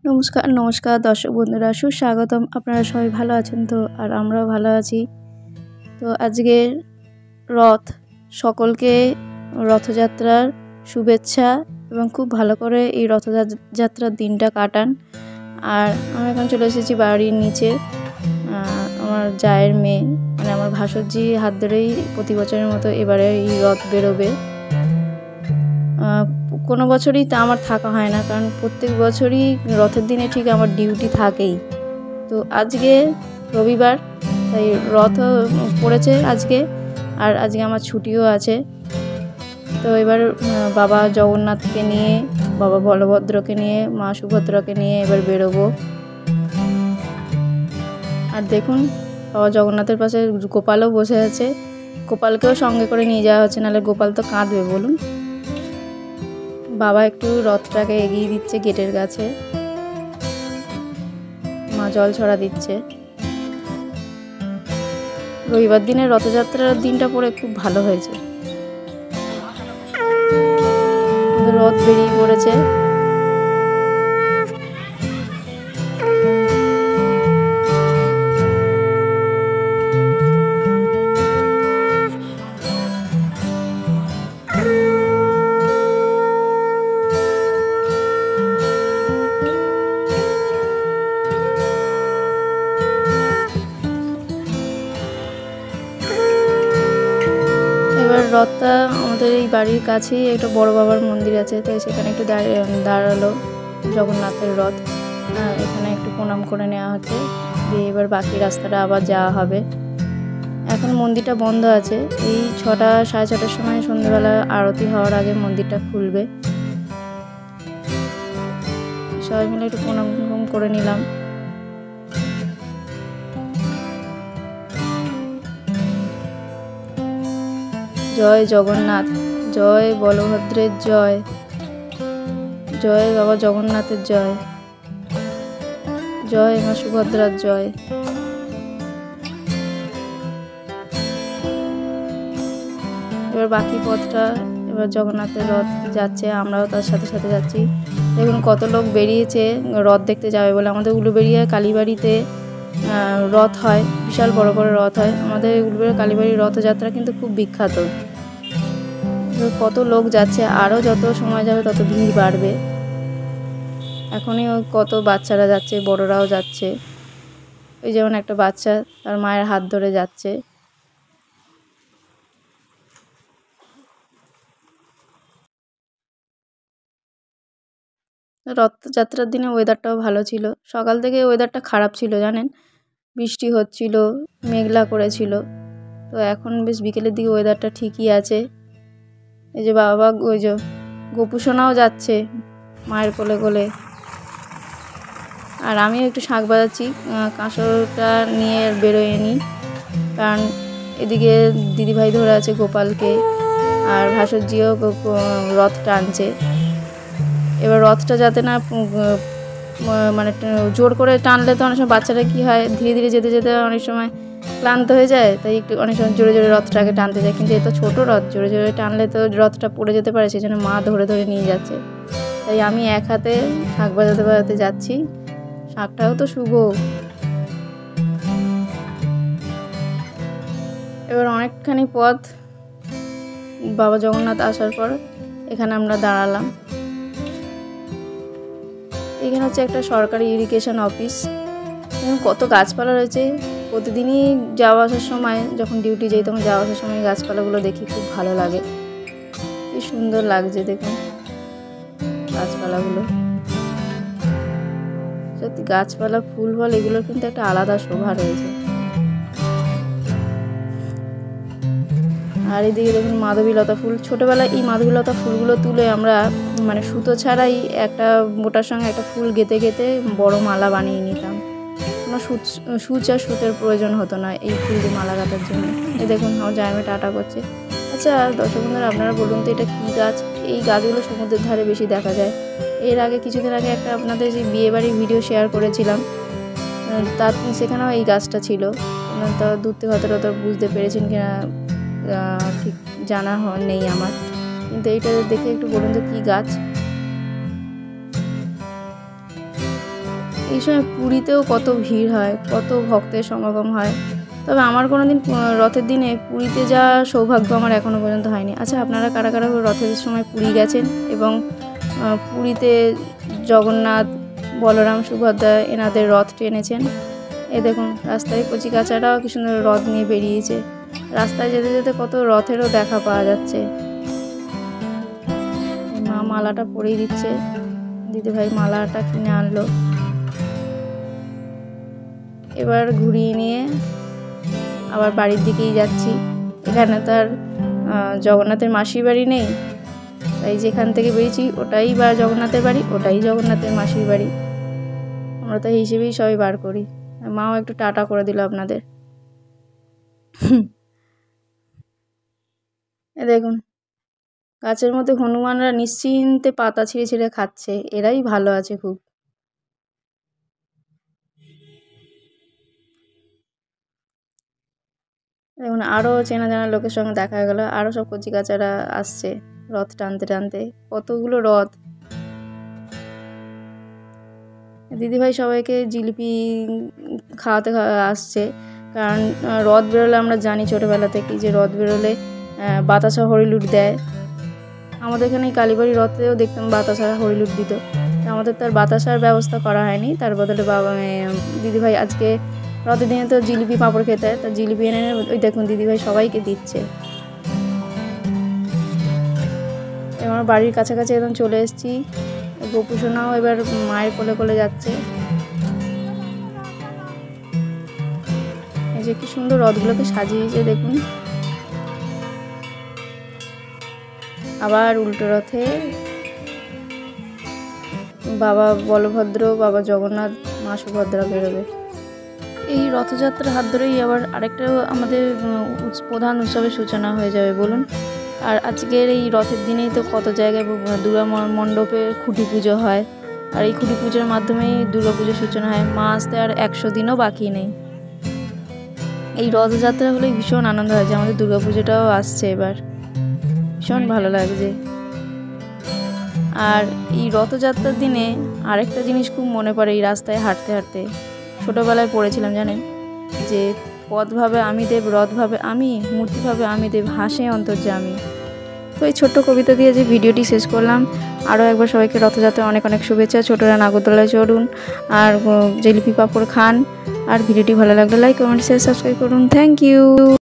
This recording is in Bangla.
নমস্কার নমস্কার দর্শক বন্ধুরা, সুস্বাগতম। আপনারা সবাই ভালো আছেন তো? আর আমরাও ভালো আছি। তো আজকে রথ, সকলকে রথযাত্রার শুভেচ্ছা এবং খুব ভালো করে এই রথযাত্রার দিনটা কাটান। আর আমি এখন চলে এসেছি বাড়ির নিচে। আমার জায়ের মেয়ে মানে আমার ভাসুরজি হাত ধরেই প্রতি বছরের মতো এবারে এই রথ বেরোবে। কোনো বছরই তা আমার থাকা হয় না, কারণ প্রত্যেক বছরই রথের দিনে ঠিক আমার ডিউটি থাকেই। তো আজকে রবিবার, তাই রথ পড়েছে আজকে, আর আজকে আমার ছুটিও আছে। তো এবার বাবা জগন্নাথকে নিয়ে, বাবা বলভদ্রকে নিয়ে, মা সুভদ্রাকে নিয়ে এবার বেরোবো। আর দেখুন, বাবা জগন্নাথের পাশে গোপালও বসে আছে। গোপালকেও সঙ্গে করে নিয়ে যাওয়া হচ্ছে, নাহলে গোপাল তো কাঁদবে বলুন। বাবা একটু রথটাকে এগিয়ে দিচ্ছে গেটের কাছে, মা জল ছড়া দিচ্ছে। রবিবার দিনের রথযাত্রার দিনটা পড়ে খুব ভালো হয়েছে। রথ বেরিয়ে পড়েছে। এবার রথটা আমাদের এই বাড়ির কাছেই একটা বড় বাবার মন্দির আছে, তাই সেখানে একটু দাঁড়ালো জগন্নাথের রথ। এখানে একটু প্রণাম করে নেওয়া হচ্ছে, দিয়ে এবার বাকি রাস্তাটা আবার যাওয়া হবে। এখন মন্দিরটা বন্ধ আছে, এই 6টা সাড়ে 6টার সময় সন্ধ্যেবেলা আরতি হওয়ার আগে মন্দিরটা খুলবে। সবাই মিলে একটু প্রণাম করে নিলাম। জয় জগন্নাথ, জয় বলভদ্রের জয়, জয় বাবা জগন্নাথের জয়, জয় মা সুভদ্রার জয়। এবার বাকি পথটা এবার জগন্নাথের রথ যাচ্ছে, আমরাও তার সাথে সাথে যাচ্ছি। দেখুন কত লোক বেরিয়েছে রথ দেখতে যাবে বলে। আমাদের উলুবেড়িয়া কালীবাড়িতে রথ হয়, বিশাল বড় করে রথ হয়। আমাদের উলুবেড়িয়া কালীবাড়ির রথযাত্রা কিন্তু খুব বিখ্যাত। কত লোক যাচ্ছে, আরও যত সময় যাবে তত ভিড় বাড়বে। এখনই কত বাচ্চারা যাচ্ছে, বড়রাও যাচ্ছে। ওই যেমন একটা বাচ্চা তার মায়ের হাত ধরে যাচ্ছে। রথযাত্রার দিনে ওয়েদারটাও ভালো ছিল। সকাল থেকে ওয়েদারটা খারাপ ছিল জানেন, বৃষ্টি হচ্ছিল, মেঘলা করেছিল। তো এখন বেশ বিকেলের দিকে ওয়েদারটা ঠিকই আছে। এই যে বাবা, ওই যে গোপুসোনাও যাচ্ছে মায়ের কোলে কোলে। আর আমিও একটু শাঁখ বাজাচ্ছি, কাঁসরটা নিয়ে বেরোয় নি, কারণ এদিকে দিদিভাই ধরে আছে গোপালকে, আর ভাসুরজিও রথ টানছে। এবার রথটা যাতে না মানে জোর করে টানলে তো অনেক সময় বাচ্চারা কী হয়, ধীরে ধীরে যেতে যেতে অনেক সময় ক্লান্ত হয়ে যায়, তাই একটু অনেক সময় জোরে জোরে রথটাকে টানতে যায়। কিন্তু এ তো ছোটো রথ, জোরে জোরে টানলে তো রথটা পড়ে যেতে পারে, সেই জন্য মা ধরে ধরে নিয়ে যাচ্ছে। তাই আমি এক হাতে শাঁখ বাজাতে বাজাতে যাচ্ছি। শাঁখটাও তো শুভ। এবার অনেকখানি পথ বাবা জগন্নাথ আসার পর এখানে আমরা দাঁড়ালাম। এখানে হচ্ছে একটা সরকারি ইরিগেশন অফিস। কত গাছপালা রয়েছে। প্রতিদিনই যাওয়া আসার সময়, যখন ডিউটি যাই তখন যাওয়া আসার সময় গাছপালাগুলো দেখি, খুব ভালো লাগে। কি সুন্দর লাগছে দেখুন গাছপালাগুলো। সত্যি গাছপালা, ফুল ফল এগুলোর কিন্তু একটা আলাদা শোভা রয়েছে। আর এদিকে দেখুন মাধবীলতা ফুল। ছোটোবেলায় এই মাধবীলতা ফুলগুলো তুলে আমরা মানে সুতো ছাড়াই একটা মোটার সঙ্গে একটা ফুল গেঁথে গেঁথে বড় মালা বানিয়ে নিতাম। কোনো সূচ আর সুতের প্রয়োজন হতো না এই ফুল দিয়ে মালা গাঁথার জন্য। এই দেখুন আমার জামাই টাটা করছে। আচ্ছা দর্শক বন্ধুরা, আপনারা বলুন তো এটা কী গাছ? এই গাছগুলো সমুদ্রের ধারে বেশি দেখা যায়। এর আগে কিছুদিন আগে একটা আপনাদের যে বিয়েবাড়ির ভিডিও শেয়ার করেছিলাম, তার সেখানেও এই গাছটা ছিল। তো দূর থেকে হয়তো বুঝতে পেরেছেন কিনা ঠিক জানা নেই আমার, কিন্তু এইটা দেখে একটু বলুন তো কী গাছ? এই সময় পুরীতেও কত ভিড় হয়, কত ভক্তের সমাগম হয়। তবে আমার কোনো দিন রথের দিনে পুরীতে যাওয়া সৌভাগ্য আমার এখনও পর্যন্ত হয়নি। আচ্ছা, আপনারা কারা কারা রথের সময় পুরী গেছেন এবং পুরীতে জগন্নাথ, বলরাম, সুভদ্রা এনাদের রথ টেনেছেন? এই দেখুন রাস্তায় কচিকাচারাও কি সুন্দর রথ নিয়ে বেরিয়েছে। রাস্তায় যেতে যেতে কত রথেরও দেখা পাওয়া যাচ্ছে। মা মালাটা পরিয়ে দিচ্ছে, দিদিভাই মালাটা কিনে আনলো। এবার ঘুরিয়ে নিয়ে আবার বাড়ির দিকেই যাচ্ছি। এখানে তো আর জগন্নাথের মাসির বাড়ি নেই, তাই যেখান থেকে বেরিয়েছি ওটাই বা জগন্নাথের বাড়ি, ওটাই জগন্নাথের মাসির বাড়ি। আমরা তো এই হিসেবেই সবাই বার করি। মাও একটু টাটা করে দিল আপনাদের। এ দেখুন গাছের মধ্যে হনুমানরা নিশ্চিন্তে পাতা ছিঁড়ে ছিঁড়ে খাচ্ছে, এরাই ভালো আছে খুব। দেখুন আরও চেনা জানা লোকের সঙ্গে দেখা গেল, আরও সব কচিকাচারা আসছে রথ টানতে টানতে, কতগুলো রথ। দিদিভাই সবাইকে জিলিপি খাওয়াতে আসছে, কারণ রথ বেরোলে আমরা জানি ছোটোবেলা থেকেই যে রথ বেরোলে বাতাসা হরিলুট দেয়। আমাদের এখানে কালীবাড়ি রথেও দেখতাম বাতাসা হরিলুট দিত, আমাদের তো আর বাতাসার ব্যবস্থা করা হয়নি। তার বদলে দিদিভাই আজকে রথের দিনে তো জিলিপি পাঁপড় খেতে হয়, তা জিলিপি এনে ওই দেখুন দিদিভাই সবাইকে দিচ্ছে। এবার বাড়ির কাছাকাছি একদম চলে এসেছি। গোপু সোনাও এবার মায়ের কোলে কোলে যাচ্ছে। এই যে কি সুন্দর রথগুলোকে সাজিয়েছে দেখুন। আবার উল্টো রথে বাবা বলভদ্র, বাবা জগন্নাথ, মা সুভদ্রা বেরোবে। এই রথযাত্রার হাত ধরেই আবার আরেকটা আমাদের প্রধান উৎসবের সূচনা হয়ে যাবে বলুন। আর আজকের এই রথের দিনেই তো কত জায়গায় দুর্গা মণ্ডপে খুঁটি পুজো হয়, আর এই খুঁটি পুজোর মাধ্যমেই দুর্গা পুজোর সূচনা হয়। মা আসতে আর 100 দিনও বাকি নেই। এই রথযাত্রা হলে ভীষণ আনন্দ হয় যে আমাদের দুর্গা পুজোটাও আসছে এবার, ভীষণ ভালো লাগছে। আর এই রথযাত্রার দিনে আরেকটা জিনিস খুব মনে পড়ে, এই রাস্তায় হাঁটতে হাঁটতে ছোটোবেলায় পড়েছিলাম জানেন, যে পথ ভাবে আমি দেব, রথ ভাবে আমি, মূর্তি ভাবে আমি দেব, হাসে অন্তর্যামী। তো এই ছোট্ট কবিতা দিয়ে যে ভিডিওটি শেষ করলাম। আরও একবার সবাইকে রথযাত্রায় অনেক অনেক শুভেচ্ছা। ছোটরা নাগরদোলায় চড়ুন আর জিলিপি পাঁপড় খান। আর ভিডিওটি ভালো লাগলে লাইক, কমেন্ট, শেয়ার, সাবস্ক্রাইব করুন। Thank you.